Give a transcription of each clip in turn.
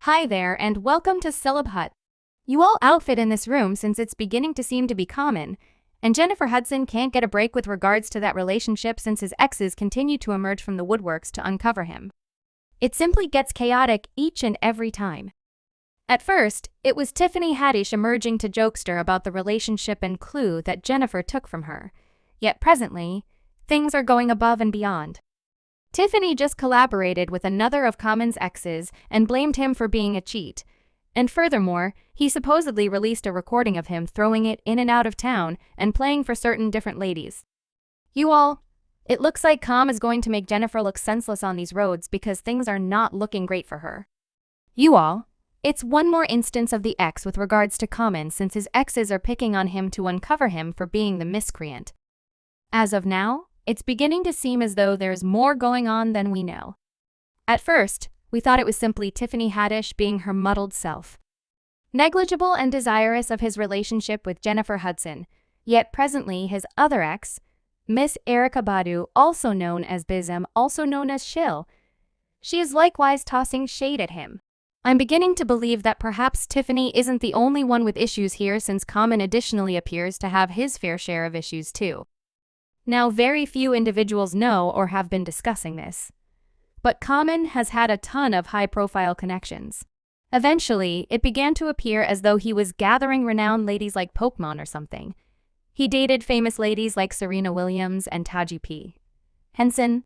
Hi there and welcome to Celeb Hut. You all outfit in this room since it's beginning to seem to be common, and Jennifer Hudson can't get a break with regards to that relationship since his exes continue to emerge from the woodworks to uncover him. It simply gets chaotic each and every time. At first, it was Tiffany Haddish emerging to jokester about the relationship and clue that Jennifer took from her. Yet presently, things are going above and beyond. Tiffany just collaborated with another of Common's exes and blamed him for being a cheat. And furthermore, he supposedly released a recording of him throwing it in and out of town and playing for certain different ladies. It looks like Com is going to make Jennifer look senseless on these roads because things are not looking great for her. It's one more instance of the ex with regards to Common since his exes are picking on him to uncover him for being the miscreant. As of now, it's beginning to seem as though there's more going on than we know. At first, we thought it was simply Tiffany Haddish being her muddled self, negligible and desirous of his relationship with Jennifer Hudson, yet presently his other ex, Miss Erykah Badu, also known as Bizem, also known as Shill, she is likewise tossing shade at him. I'm beginning to believe that perhaps Tiffany isn't the only one with issues here since Common additionally appears to have his fair share of issues too. Now, very few individuals know or have been discussing this, but Common has had a ton of high-profile connections. Eventually, it began to appear as though he was gathering renowned ladies like Pokemon or something. He dated famous ladies like Serena Williams and Taji P. Henson,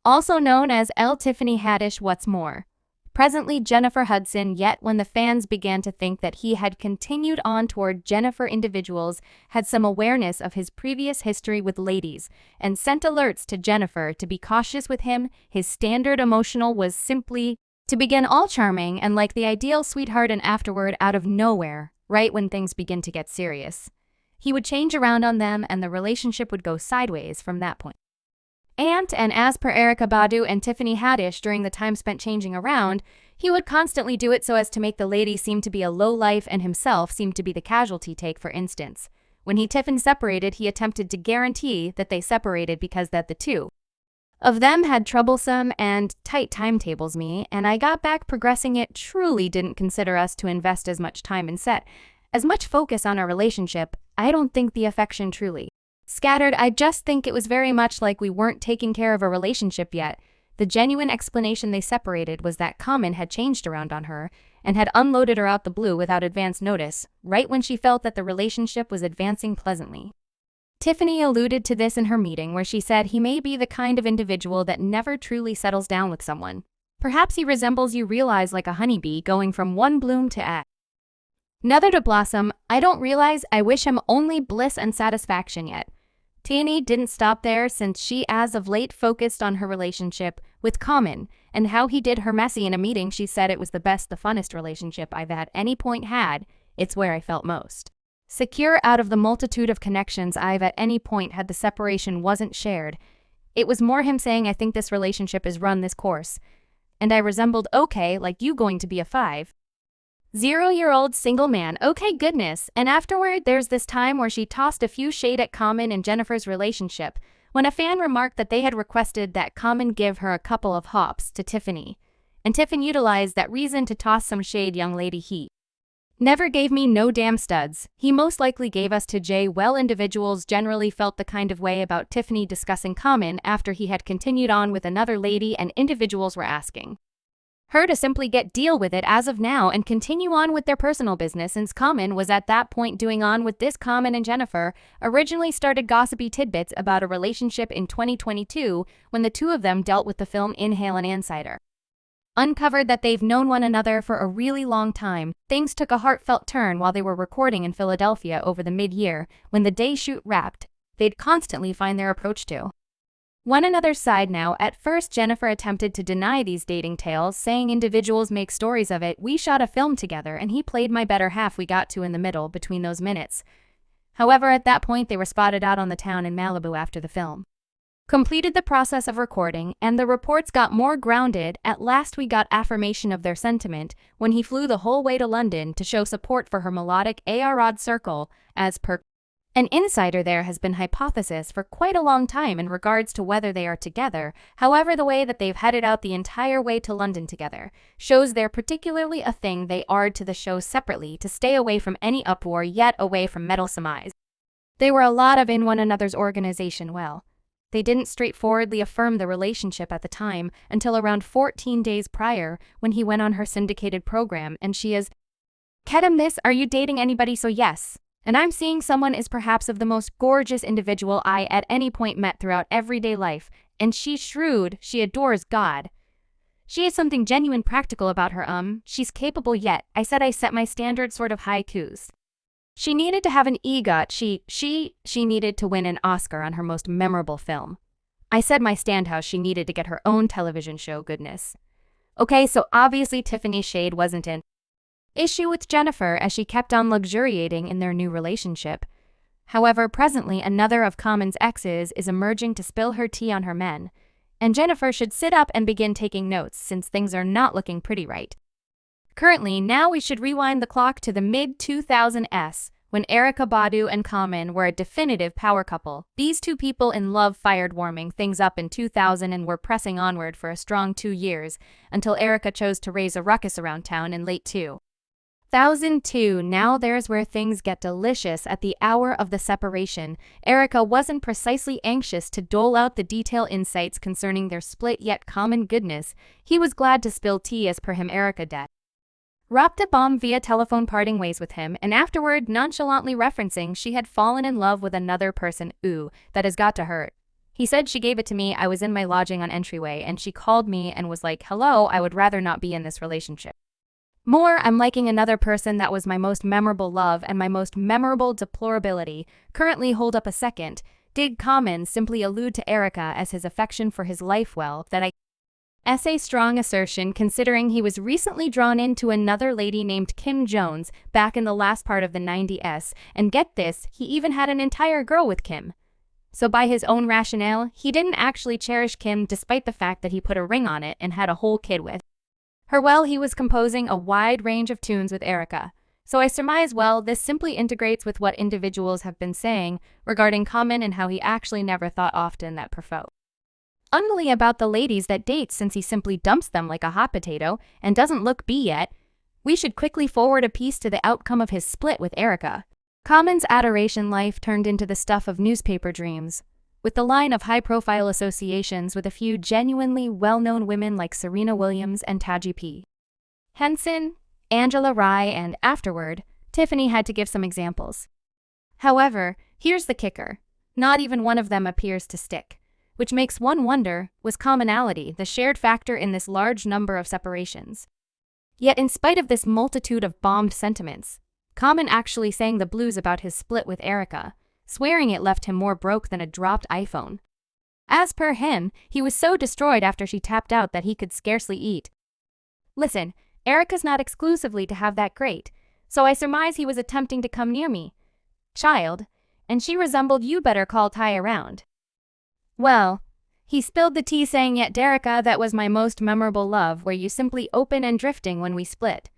also known as L. Tiffany Haddish. What's more, presently Jennifer Hudson, yet when the fans began to think that he had continued on toward Jennifer, individuals had some awareness of his previous history with ladies and sent alerts to Jennifer to be cautious with him. His standard emotional was simply to begin all charming and like the ideal sweetheart, and afterward, out of nowhere, right when things begin to get serious, he would change around on them and the relationship would go sideways from that point. And as per Erykah Badu and Tiffany Haddish, during the time spent changing around, he would constantly do it so as to make the lady seem to be a lowlife and himself seem to be the casualty. Take, for instance, when Tiffany separated, he attempted to guarantee that they separated because that the two of them had troublesome and tight timetables. And I got back progressing it, truly didn't consider us to invest as much time and set as much focus on our relationship. I don't think the affection truly scattered. I just think it was very much like we weren't taking care of a relationship yet. The genuine explanation they separated was that Common had changed around on her and had unloaded her out the blue without advance notice, right when she felt that the relationship was advancing pleasantly. Tiffany alluded to this in her meeting where she said he may be the kind of individual that never truly settles down with someone. Perhaps he resembles you realize like a honeybee going from one bloom to another to blossom. I don't realize I wish him only bliss and satisfaction yet. Tiffany didn't stop there since she as of late focused on her relationship with Common and how he did her messy. In a meeting, she said it was the best, the funnest relationship I've at any point had. It's where I felt most secure out of the multitude of connections I've at any point had. The separation wasn't shared. It was more him saying, I think this relationship is run this course. And I resembled, okay, like you going to be a 5-0-year-old single man. Okay, goodness. And afterward, there's this time where she tossed a few shade at Common and Jennifer's relationship when a fan remarked that they had requested that Common give her a couple of hops to Tiffany. And Tiffany utilized that reason to toss some shade. Young lady, he never gave me no damn studs. He most likely gave us to Jay. Well, individuals generally felt the kind of way about Tiffany discussing Common after he had continued on with another lady, and individuals were asking her to simply deal with it as of now and continue on with their personal business, since Common was at that point doing on with this. Common and Jennifer originally started gossipy tidbits about a relationship in 2022 when the two of them dealt with the film Inhale and Insider. Uncovered that they've known one another for a really long time. Things took a heartfelt turn while they were recording in Philadelphia over the mid-year. When the day shoot wrapped, they'd constantly find their approach to one another's side. Now, at first, Jennifer attempted to deny these dating tales, saying individuals make stories of it. We shot a film together and he played my better half. We got to in the middle between those minutes. However, at that point, they were spotted out on the town in Malibu after the film completed the process of recording, and the reports got more grounded. At last, we got affirmation of their sentiment when he flew the whole way to London to show support for her melodic A.R. Rod Circle, as per An insider there has been hypothesis for quite a long time in regards to whether they are together. However, the way that they've headed out the entire way to London together shows they're particularly a thing they are to the show separately to stay away from any uproar yet away from meddlesome eyes. They were a lot of in one another's organization. Well, they didn't straightforwardly affirm the relationship at the time until around 14 days prior when he went on her syndicated program and she is, "Kedem this, are you dating anybody?" So yes. And I'm seeing someone is perhaps of the most gorgeous individual I at any point met throughout everyday life, and she's shrewd, she adores God. She has something genuine practical about her, she's capable yet, I said I set my standard sort of haikus. She needed to have an EGOT, she needed to win an Oscar on her most memorable film. I said my standhouse she needed to get her own television show, goodness. Okay, so obviously Tiffany Shade wasn't in issue with Jennifer as she kept on luxuriating in their new relationship. However, presently another of Common's exes is emerging to spill her tea on her men, and Jennifer should sit up and begin taking notes since things are not looking pretty right. Currently, now we should rewind the clock to the mid-2000s when Erykah Badu and Common were a definitive power couple. These two people in love fired warming things up in 2000 and were pressing onward for a strong 2 years until Erykah chose to raise a ruckus around town in late 2002. Now there's where things get delicious. At the hour of the separation, Erykah wasn't precisely anxious to dole out the detailed insights concerning their split, yet Common, goodness, he was glad to spill tea. As per him, Erykah dropped a bomb via telephone, parting ways with him, and afterward nonchalantly referencing she had fallen in love with another person. Ooh, that has got to hurt. He said, "She gave it to me, I was in my lodging on entryway and she called me and was like, hello, I would rather not be in this relationship. More, I'm liking another person that was my most memorable love and my most memorable deplorability. Currently, hold up a second. Did Common simply allude to Erykah as his affection for his life? Well, that is a strong assertion considering he was recently drawn into another lady named Kim Jones back in the last part of the 90s, and get this, he even had an entire girl with Kim. So by his own rationale, he didn't actually cherish Kim despite the fact that he put a ring on it and had a whole kid with her. Well, he was composing a wide range of tunes with Erykah. So I surmise, well, this simply integrates with what individuals have been saying regarding Common and how he actually never thought often that only about the ladies that dates since he simply dumps them like a hot potato and doesn't look B yet. We should quickly forward a piece to the outcome of his split with Erykah. Common's adoration life turned into the stuff of newspaper dreams, with the line of high-profile associations with a few genuinely well-known women like Serena Williams and Taji P. Henson, Angela Rye, and afterward, Tiffany had to give some examples. However, here's the kicker. Not even one of them appears to stick, which makes one wonder, was commonality the shared factor in this large number of separations? Yet in spite of this multitude of bombed sentiments, Common actually sang the blues about his split with Erykah, swearing it left him more broke than a dropped iPhone. As per him, he was so destroyed after she tapped out that he could scarcely eat. Listen, Erykah's not exclusively to have that great, so I surmise he was attempting to come near me, child, and she resembled you better call Ty around. Well, he spilled the tea saying, yet Erykah, that was my most memorable love, were you simply open and drifting when we split.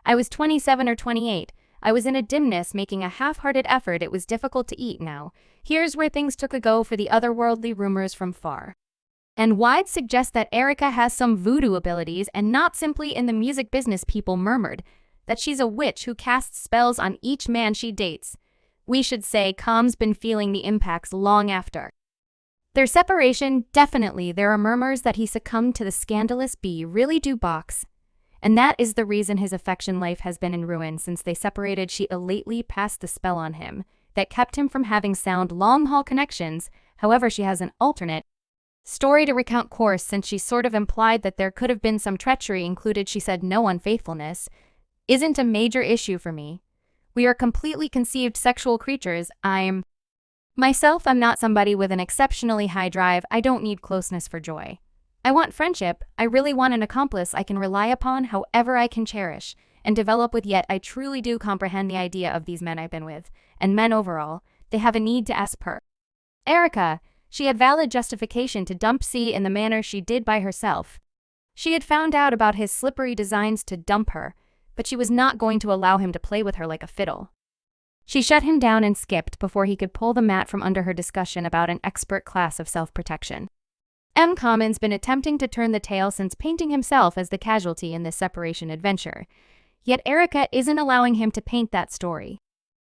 I was 27 or 28. I was in a dimness making a half-hearted effort. It was difficult to eat now. Here's where things took a go for the otherworldly rumors from far and wide suggest that Erykah has some voodoo abilities and not simply in the music business. People murmured that she's a witch who casts spells on each man she dates. We should say Com's been feeling the impacts long after their separation. Definitely there are murmurs that he succumbed to the scandalous B really do box. And that is the reason his affection life has been in ruin since they separated. She lately passed the spell on him that kept him from having sound long-haul connections. However, she has an alternate story to recount course since she sort of implied that there could have been some treachery included. She said no unfaithfulness isn't a major issue for me. We are completely conceived sexual creatures. I'm not somebody with an exceptionally high drive. I don't need closeness for joy. I want friendship. I really want an accomplice I can rely upon, however I can cherish and develop with. Yet I truly do comprehend the idea of these men I've been with, and men overall, they have a need to as per Erykah. She had valid justification to dump C in the manner she did by herself. She had found out about his slippery designs to dump her, but she was not going to allow him to play with her like a fiddle. She shut him down and skipped before he could pull the mat from under her discussion about an expert class of self-protection. Common's been attempting to turn the tale since painting himself as the casualty in this separation adventure. Yet Erykah isn't allowing him to paint that story.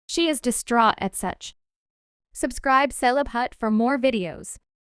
She is distraught at such. Subscribe Celeb Hut for more videos.